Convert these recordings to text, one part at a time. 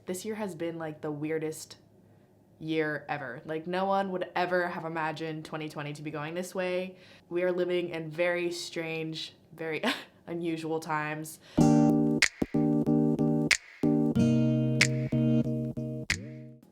this year has been like the weirdest year ever. Like no one would ever have imagined 2020 to be going this way. We are living in very strange, very unusual times.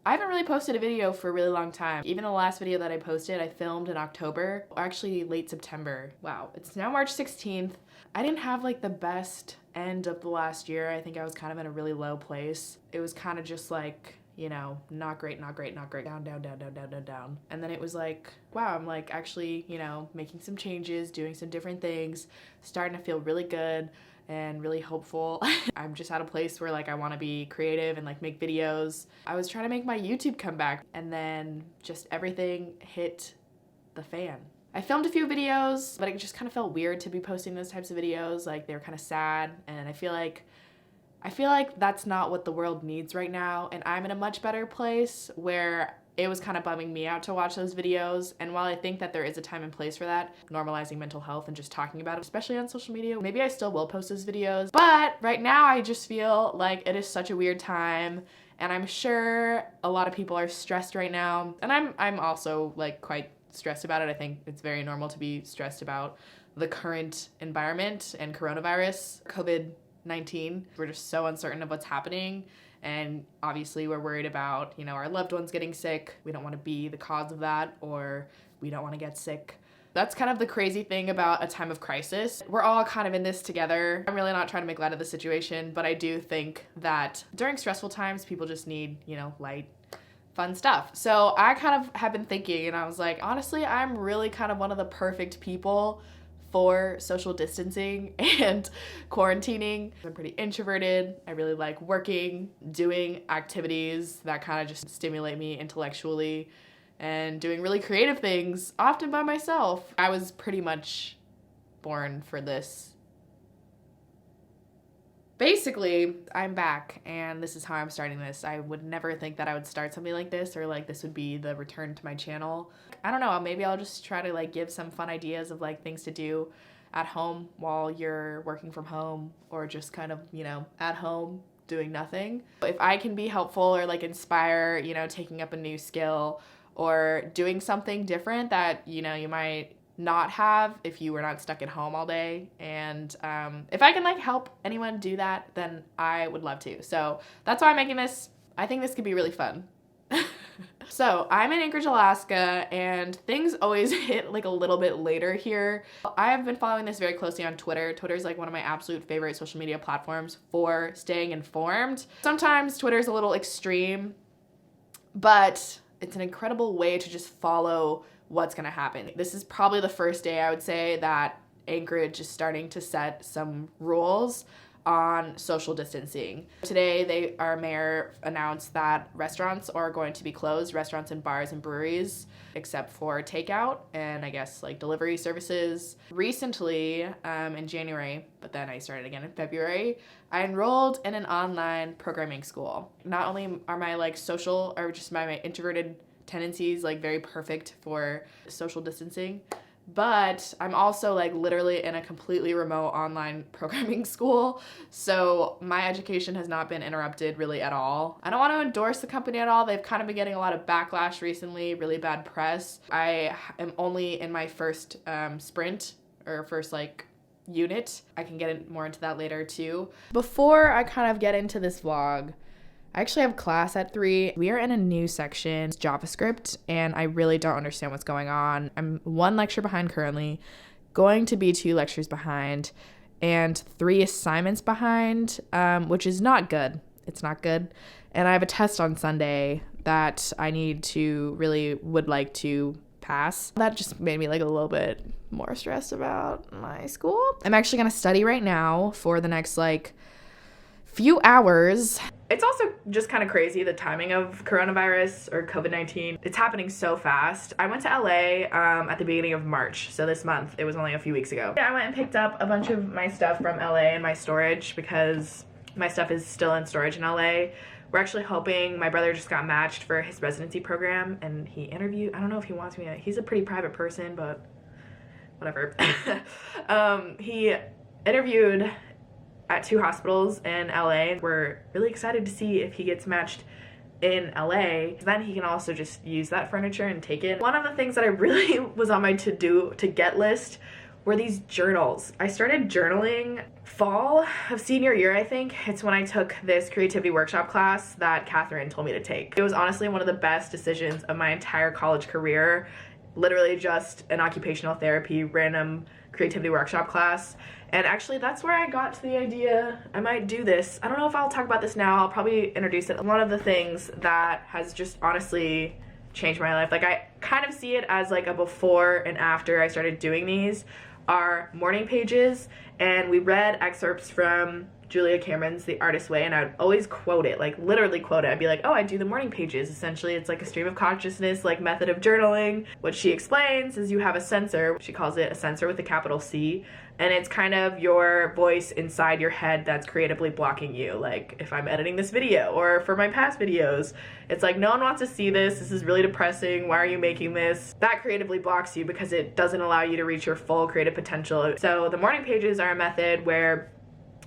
I haven't really posted a video for a really long time. Even the last video that I posted, I filmed in October, or actually late September. Wow, it's now March 16th. I didn't have like the best end of the last year. I think I was kind of in a really low place. It was kind of just like, you know, not great, not great, not great, down, down, down, down, down, down, down. And then it was like, wow, I'm like actually, you know, making some changes, doing some different things, starting to feel really good and really hopeful. I'm just at a place where like I want to be creative and like make videos. I was trying to make my YouTube come back and then just everything hit the fan. I filmed a few videos, but it just kind of felt weird to be posting those types of videos. Like they were kind of sad, and I feel like that's not what the world needs right now, and I'm in a much better place where it was kind of bumming me out to watch those videos. And while I think that there is a time and place for that, normalizing mental health and just talking about it, especially on social media, maybe I still will post those videos. But right now I just feel like it is such a weird time, and I'm sure a lot of people are stressed right now. And I'm also like quite stressed about it. I think it's very normal to be stressed about the current environment and coronavirus, COVID-19. We're just so uncertain of what's happening. And obviously we're worried about, you know, our loved ones getting sick. We don't want to be the cause of that, or we don't want to get sick. That's kind of the crazy thing about a time of crisis. We're all kind of in this together. I'm really not trying to make light of the situation, but I do think that during stressful times, people just need, you know, light, fun stuff. So I kind of have been thinking, and I was like, honestly, I'm really kind of one of the perfect people for social distancing and quarantining. I'm pretty introverted. I really like working, doing activities that kind of just stimulate me intellectually, and doing really creative things, often by myself. I was pretty much born for this. Basically, I'm back, and this is how I'm starting this. I would never think that I would start something like this, or like this would be the return to my channel. I don't know, maybe I'll just try to like give some fun ideas of like things to do at home while you're working from home, or just kind of, you know, at home doing nothing. If I can be helpful or like inspire, you know, taking up a new skill or doing something different that, you know, you might not have if you were not stuck at home all day. And if I can like help anyone do that, then I would love to. So that's why I'm making this. I think this could be really fun. So I'm in Anchorage, Alaska, and things always hit like a little bit later here. I have been following this very closely on Twitter. Twitter is like one of my absolute favorite social media platforms for staying informed. Sometimes Twitter is a little extreme, but it's an incredible way to just follow what's gonna happen. This is probably the first day I would say that Anchorage is starting to set some rules on social distancing. Today, our mayor announced that restaurants are going to be closed, restaurants and bars and breweries, except for takeout and I guess like delivery services. Recently, in January, but then I started again in February, I enrolled in an online programming school. Not only are my like social or just my introverted tendencies like very perfect for social distancing, but I'm also like literally in a completely remote online programming school. So my education has not been interrupted really at all. I don't want to endorse the company at all. They've kind of been getting a lot of backlash recently, really bad press. I am only in my first sprint or first like unit. I can get more into that later too. Before I kind of get into this vlog, I actually have class at 3. We are in a new section, it's JavaScript, and I really don't understand what's going on. I'm 1 lecture behind currently, going to be 2 lectures behind, and 3 assignments behind, which is not good. It's not good. And I have a test on Sunday that I would like to pass. That just made me like a little bit more stressed about my school. I'm actually gonna study right now for the next like few hours. It's also just kind of crazy, the timing of coronavirus or COVID-19. It's happening so fast. I went to LA at the beginning of March, so this month. It was only a few weeks ago. I went and picked up a bunch of my stuff from LA in my storage because my stuff is still in storage in LA. We're actually hoping, my brother just got matched for his residency program, and he interviewed, I don't know if he wants me to, he's a pretty private person, but whatever. He interviewed at 2 hospitals in LA. We're really excited to see if he gets matched in LA. Then he can also just use that furniture and take it. One of the things that I really was on my to get list were these journals. I started journaling fall of senior year, I think. It's when I took this creativity workshop class that Catherine told me to take. It was honestly one of the best decisions of my entire college career. Literally just an occupational therapy random creativity workshop class. And actually that's where I got to the idea I might do this. I don't know if I'll talk about this now. I'll probably introduce it. One of the things that has just honestly changed my life, like I kind of see it as like a before and after I started doing these, are morning pages. And we read excerpts from Julia Cameron's The Artist's Way, and I would always quote it, like literally quote it. I'd be like, oh, I do the morning pages. Essentially, it's like a stream of consciousness, like method of journaling. What she explains is you have a sensor. She calls it a sensor with a capital C, and it's kind of your voice inside your head that's creatively blocking you. Like if I'm editing this video or for my past videos, it's like, no one wants to see this. This is really depressing. Why are you making this? That creatively blocks you because it doesn't allow you to reach your full creative potential. So the morning pages are a method where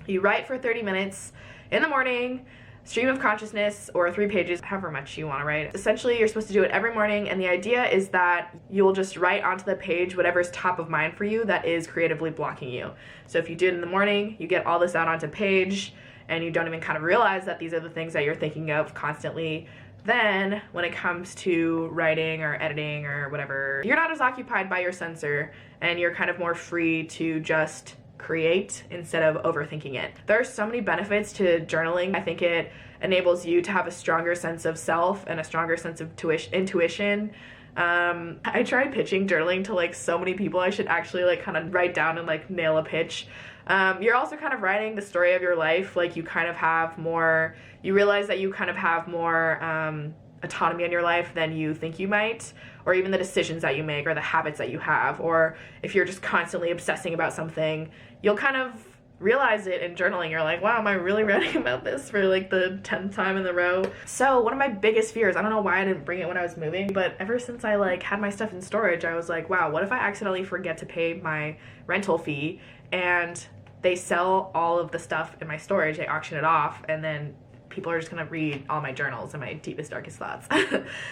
you write for 30 minutes in the morning, stream of consciousness, or 3 pages, however much you want to write. Essentially, you're supposed to do it every morning, and the idea is that you'll just write onto the page whatever's top of mind for you that is creatively blocking you. So if you do it in the morning, you get all this out onto page, and you don't even kind of realize that these are the things that you're thinking of constantly. Then, when it comes to writing or editing or whatever, you're not as occupied by your sensor, and you're kind of more free to just create instead of overthinking it. There are so many benefits to journaling. I think it enables you to have a stronger sense of self and a stronger sense of intuition. I tried pitching journaling to like so many people. I should actually like kind of write down and like nail a pitch. You're also kind of writing the story of your life. Like you kind of have more, you realize that you kind of have more autonomy in your life than you think you might, or even the decisions that you make or the habits that you have. Or if you're just constantly obsessing about something, you'll kind of realize it in journaling. You're like, wow, am I really writing about this for like the 10th time in a row? So one of my biggest fears, I don't know why I didn't bring it when I was moving, but ever since I like had my stuff in storage, I was like, wow, what if I accidentally forget to pay my rental fee and they sell all of the stuff in my storage, they auction it off, and then people are just gonna read all my journals and my deepest, darkest thoughts.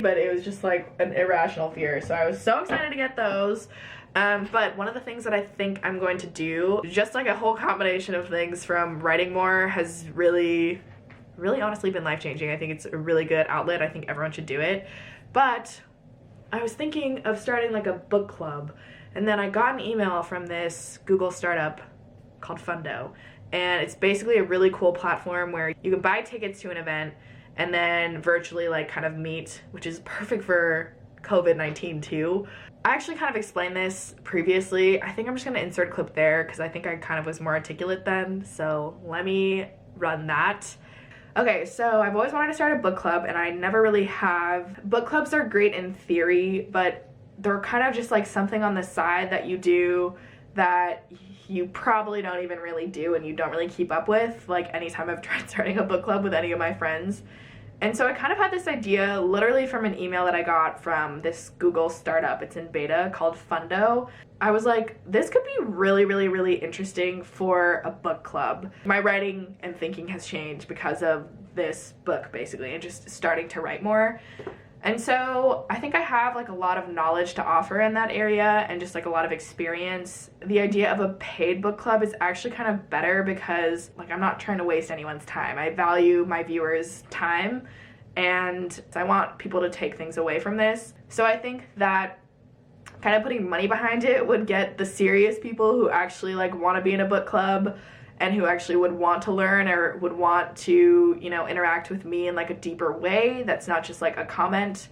But it was just like an irrational fear. So I was so excited to get those. But one of the things that I think I'm going to do, just like a whole combination of things from writing more, has really honestly been life-changing. I think it's a really good outlet. I think everyone should do it. But I was thinking of starting like a book club. And then I got an email from this Google startup called Fundo. And it's basically a really cool platform where you can buy tickets to an event and then virtually like kind of meet, which is perfect for COVID-19 too. I actually kind of explained this previously. I think I'm just gonna insert a clip there because I think I kind of was more articulate then. So let me run that. Okay, so I've always wanted to start a book club and I never really have. Book clubs are great in theory, but they're kind of just like something on the side that you do that you probably don't even really do and you don't really keep up with, like anytime I've tried starting a book club with any of my friends. And so I kind of had this idea literally from an email that I got from this Google startup. It's in beta called Fundo. I was like, this could be really interesting for a book club. My writing and thinking has changed because of this book basically, and just starting to write more. And so I think I have like a lot of knowledge to offer in that area and just like a lot of experience. The idea of a paid book club is actually kind of better because like I'm not trying to waste anyone's time. I value my viewers' time and I want people to take things away from this. So I think that kind of putting money behind it would get the serious people who actually like want to be in a book club and who actually would want to learn or would want to, you know, interact with me in like a deeper way that's not just like a comment.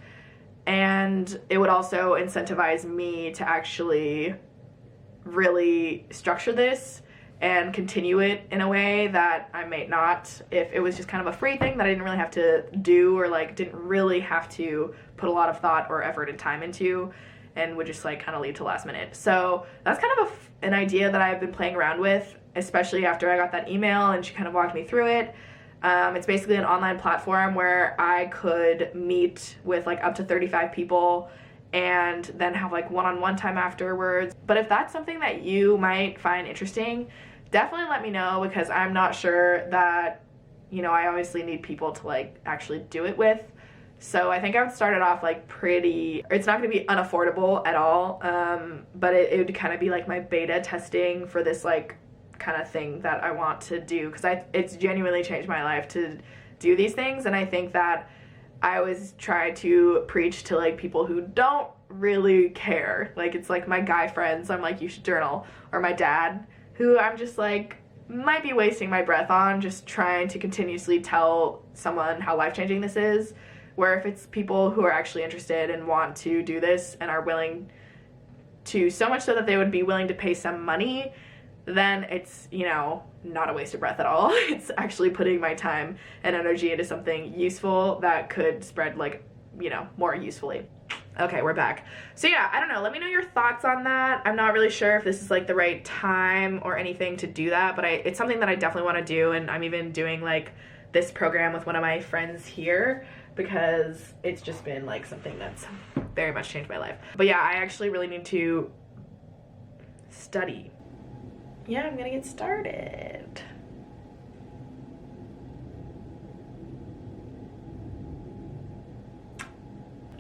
And it would also incentivize me to actually really structure this and continue it in a way that I might not if it was just kind of a free thing that I didn't really have to do or like didn't really have to put a lot of thought or effort and time into, and would just like kind of leave to last minute. So that's kind of an idea that I've been playing around with, especially after I got that email and she kind of walked me through it. It's basically an online platform where I could meet with like up to 35 people and then have like one-on-one time afterwards. But if that's something that you might find interesting, definitely let me know, because I'm not sure that, you know, I obviously need people to like actually do it with. So I think I would start it off like pretty, it's not going to be unaffordable at all, but it would kind of be like my beta testing for this like kind of thing that I want to do, because it's genuinely changed my life to do these things. And I think that I always try to preach to like people who don't really care. Like, it's like my guy friends, I'm like, you should journal, or my dad, who I'm just like, might be wasting my breath on just trying to continuously tell someone how life-changing this is. Where if it's people who are actually interested and want to do this and are willing to, so much so that they would be willing to pay some money, then it's, you know, not a waste of breath at all. It's actually putting my time and energy into something useful that could spread, like, you know, more usefully. Okay, we're back. So yeah, I don't know, let me know your thoughts on that. I'm not really sure if this is like the right time or anything to do that, but it's something that I definitely want to do, and I'm even doing like this program with one of my friends here, because it's just been like something that's very much changed my life. But yeah, I actually really need to study. Yeah, I'm gonna get started.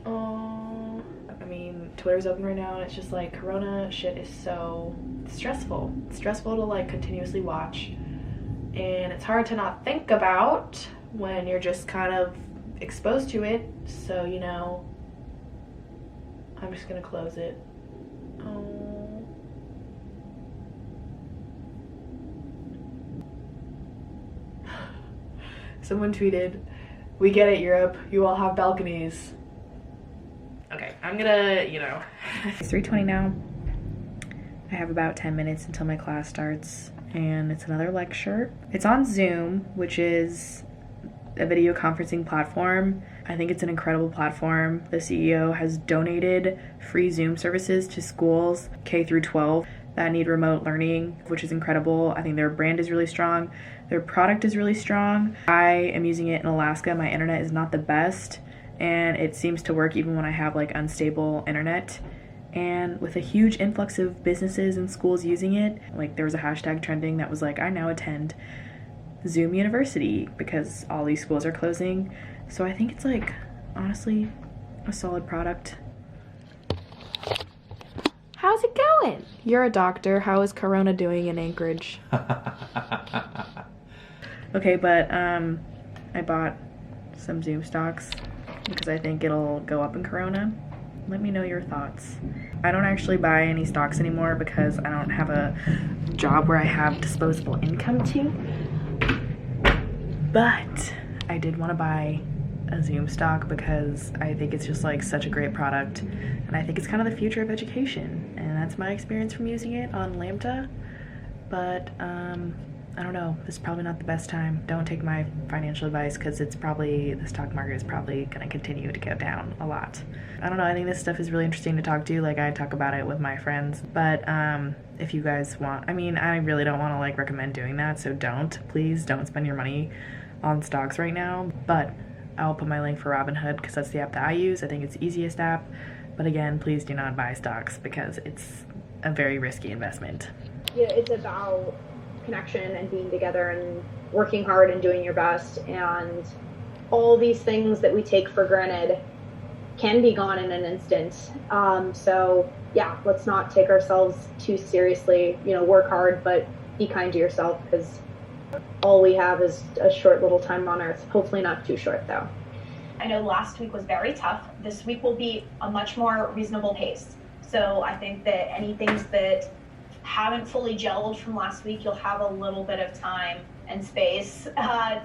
Oh, I mean, Twitter's open right now, and it's just like Corona shit is so stressful. It's stressful to like continuously watch, and it's hard to not think about when you're just kind of exposed to it. So, you know, I'm just gonna close it. Oh. Someone tweeted, "We get it, Europe. You all have balconies." Okay, I'm gonna, you know. It's 3:20 now. I have about 10 minutes until my class starts, and it's another lecture. It's on Zoom, which is a video conferencing platform. I think it's an incredible platform. The CEO has donated free Zoom services to schools K through 12 that need remote learning, which is incredible. I think their brand is really strong. Their product is really strong. I am using it in Alaska. My internet is not the best, and it seems to work even when I have like unstable internet. And with a huge influx of businesses and schools using it, like there was a hashtag trending that was like, I now attend Zoom University, because all these schools are closing. So I think it's like, honestly, a solid product. How's it going? You're a doctor. How is Corona doing in Anchorage? Okay, but I bought some Zoom stocks because I think it'll go up in Corona. Let me know your thoughts. I don't actually buy any stocks anymore because I don't have a job where I have disposable income to. But I did want to buy a Zoom stock because I think it's just like such a great product, and I think it's kind of the future of education, and that's my experience from using it on Lambda. But I don't know, this is probably not the best time. Don't take my financial advice, because it's probably, the stock market is probably going to continue to go down a lot. I don't know, I think this stuff is really interesting to talk to. Like, I talk about it with my friends, but if you guys want, I mean, I really don't want to like recommend doing that, so please don't spend your money on stocks right now. But I'll put my link for Robinhood, because that's the app that I use. I think it's the easiest app. But again, please do not buy stocks, because it's a very risky investment. Yeah, it's about connection and being together and working hard and doing your best, and all these things that we take for granted can be gone in an instant. So yeah, let's not take ourselves too seriously. You know, work hard, but be kind to yourself, because all we have is a short little time on earth. Hopefully not too short though. I know last week was very tough. This week will be a much more reasonable pace. So I think that any things that haven't fully gelled from last week, you'll have a little bit of time and space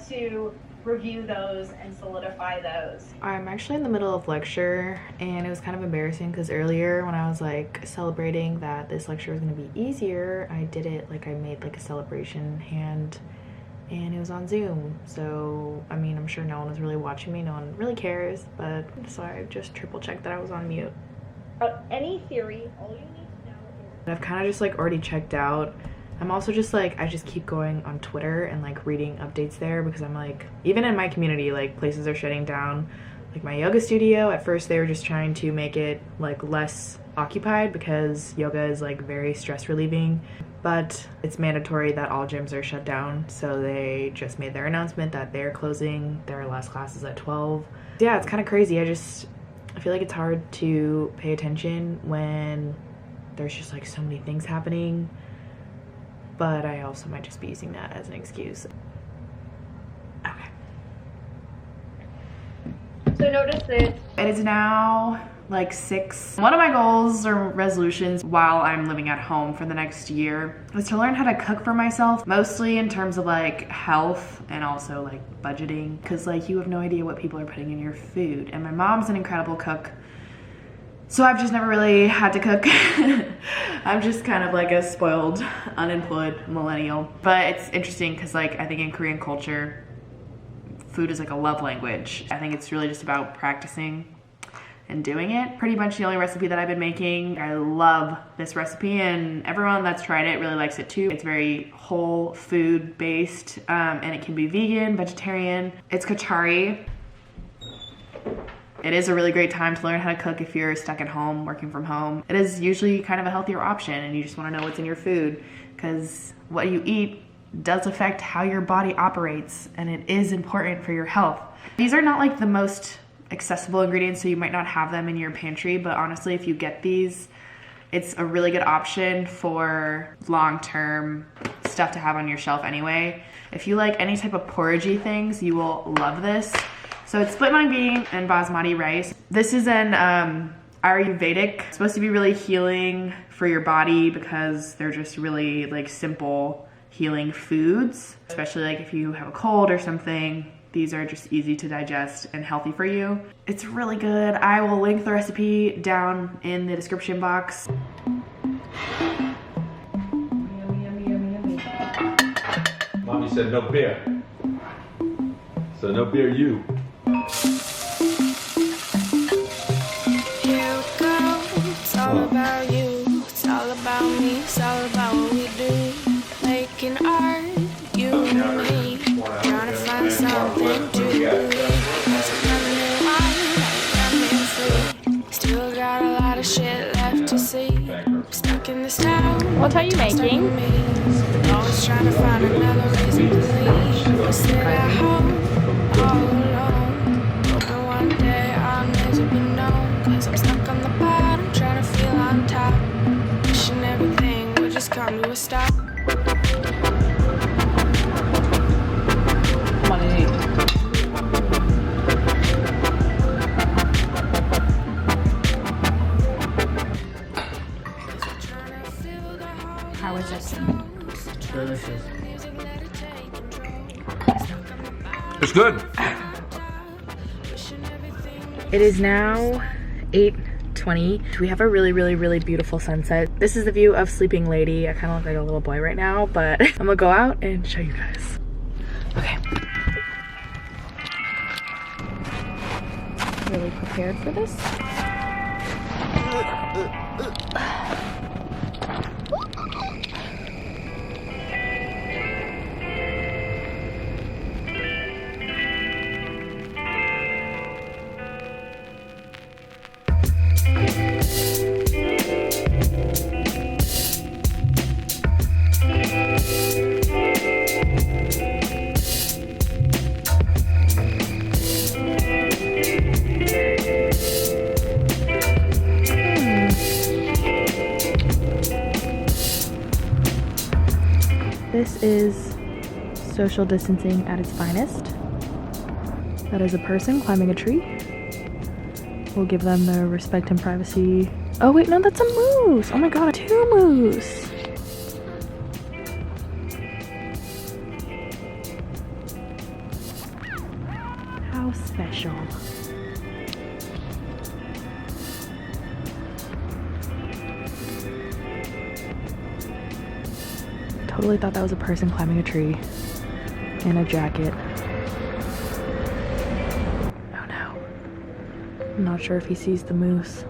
to review those and solidify those. I'm actually in the middle of lecture, and it was kind of embarrassing because earlier when I was like celebrating that this lecture was going to be easier, I did it like I made like a celebration hand, and it was on Zoom. So I mean, I'm sure no one was really watching me, no one really cares, but so I just triple checked that I was on mute. Any theory, all you need to know is... I've kind of just like already checked out. I'm also just like, I just keep going on Twitter and like reading updates there, because I'm like, even in my community, like places are shutting down. Like my yoga studio, at first they were just trying to make it like less occupied, because yoga is like very stress relieving. but it's mandatory that all gyms are shut down. So they just made their announcement that they're closing. Their last class is at 12. Yeah, it's kind of crazy. I feel like it's hard to pay attention when there's just like so many things happening, but I also might just be using that as an excuse. Okay. So notice that It is now like 6. One of my goals or resolutions while I'm living at home for the next year is to learn how to cook for myself, mostly in terms of like health and also like budgeting, because like you have no idea what people are putting in your food. And my mom's an incredible cook, so I've just never really had to cook. I'm just kind of like a spoiled, unemployed millennial. But it's interesting because like I think in Korean culture, food is like a love language. I think it's really just about practicing and doing it. Pretty much the only recipe that I've been making. I love this recipe and everyone that's tried it really likes it too. It's very whole food based and it can be vegan, vegetarian. It's kachari. It is a really great time to learn how to cook if you're stuck at home, working from home. It is usually kind of a healthier option and you just want to know what's in your food, because what you eat does affect how your body operates and it is important for your health. These are not like the most accessible ingredients, so you might not have them in your pantry, but honestly if you get these, it's a really good option for long-term stuff to have on your shelf anyway. If you like any type of porridgey things, you will love this. So it's split mung bean and basmati rice. This is an Ayurvedic. It's supposed to be really healing for your body because they're just really like simple healing foods, especially like if you have a cold or something. These are just easy to digest and healthy for you. It's really good. I will link the recipe down in the description box. Mommy said no beer. So no beer you. Here we go. It's all about you. It's all about me. It's all about what we do. Making art, you and me. Trying to find something to do. Still got a lot of shit left to see. Stuck in this town. What are you making? Always trying to find another reason to leave. I sit at home all alone. Hoping one day I'll never be known. Cause I'm stuck on the bottom, trying to feel on top. Wishing everything would just come to a stop. How is it? Delicious. It's good. It is now 8:20. We have a really beautiful sunset. This is the view of Sleeping Lady. I kind of look like a little boy right now, but I'm gonna go out and show you guys. Okay. Really prepared for this? This is social distancing at its finest. That is a person climbing a tree. We'll give them the respect and privacy. Oh wait, no, that's a moose. Oh my god, 2 moose. How special. Totally thought that was a person climbing a tree in a jacket. Oh no. I'm not sure if he sees the moose.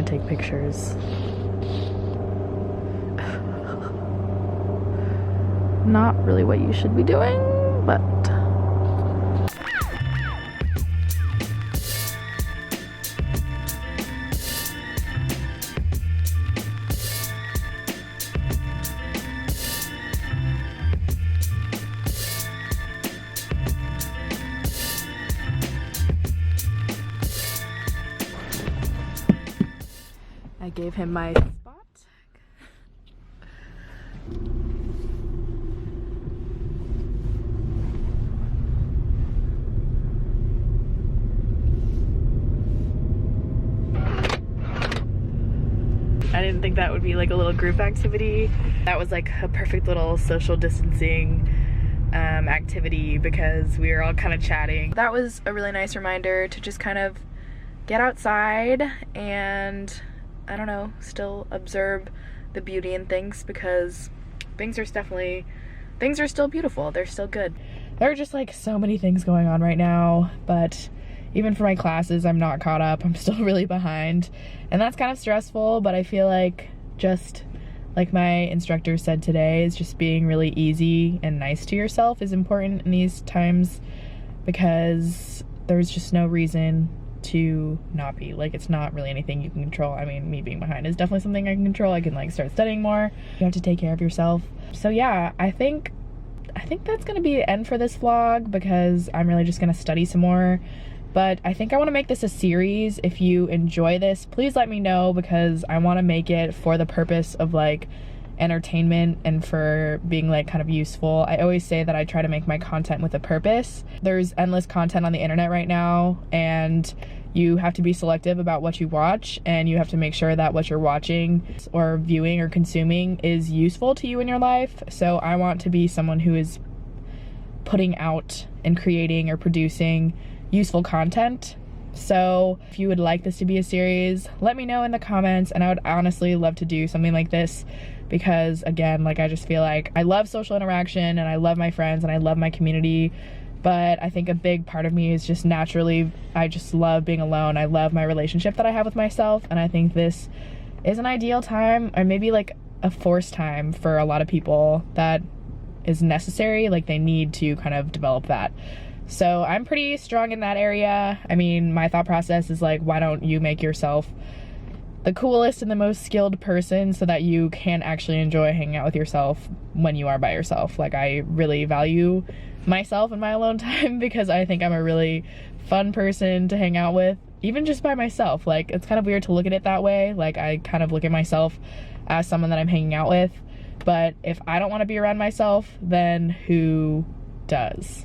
take pictures. Not really what you should be doing, but I gave him my spot. I didn't think that would be like a little group activity. That was like a perfect little social distancing activity because we were all kind of chatting. That was a really nice reminder to just kind of get outside and, I don't know, still observe the beauty in things, because things are still beautiful. They're still good. There are just like so many things going on right now, but even for my classes, I'm not caught up. I'm still really behind, and that's kind of stressful, but I feel like, just like my instructor said today, is just being really easy and nice to yourself is important in these times, because there's just no reason to not be. Like, it's not really anything you can control. I mean, me being behind is definitely something I can control. I can like start studying more. You have to take care of yourself. So yeah, I think that's gonna be the end for this vlog, because I'm really just gonna study some more. But I think I want to make this a series. If you enjoy this, please let me know, because I want to make it for the purpose of like entertainment and for being like kind of useful. I always say that I try to make my content with a purpose. There's endless content on the internet right now, and you have to be selective about what you watch, and you have to make sure that what you're watching or viewing or consuming is useful to you in your life. So I want to be someone who is putting out and creating or producing useful content. So if you would like this to be a series, let me know in the comments, and I would honestly love to do something like this, because again, like, I just feel like I love social interaction and I love my friends and I love my community, but I think a big part of me is just naturally, I just love being alone. I love my relationship that I have with myself, and I think this is an ideal time, or maybe like a forced time for a lot of people that is necessary. Like, they need to kind of develop that. So I'm pretty strong in that area. I mean, my thought process is like, why don't you make yourself the coolest and the most skilled person so that you can actually enjoy hanging out with yourself when you are by yourself. Like, I really value myself and my alone time, because I think I'm a really fun person to hang out with, even just by myself. Like, it's kind of weird to look at it that way. Like, I kind of look at myself as someone that I'm hanging out with, but if I don't want to be around myself, then who does?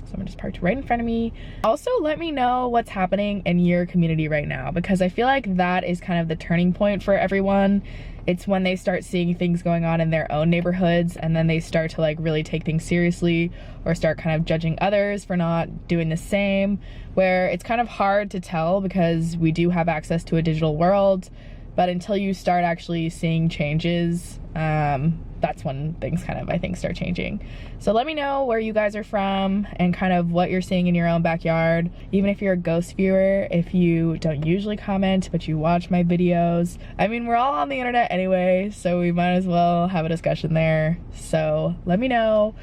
Someone just parked right in front of me. Also, let me know what's happening in your community right now, because I feel like that is kind of the turning point for everyone. It's when they start seeing things going on in their own neighborhoods, and then they start to like really take things seriously, or start kind of judging others for not doing the same, where it's kind of hard to tell because we do have access to a digital world, but until you start actually seeing changes, that's when things kind of, I think, start changing. So let me know where you guys are from and kind of what you're seeing in your own backyard. Even if you're a ghost viewer, if you don't usually comment, but you watch my videos. I mean, we're all on the internet anyway, so we might as well have a discussion there. So let me know.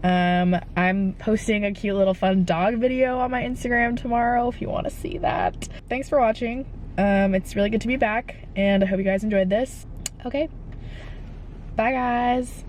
I'm posting a cute little fun dog video on my Instagram tomorrow if you want to see that. Thanks for watching. It's really good to be back, and I hope you guys enjoyed this. Okay. Bye, guys.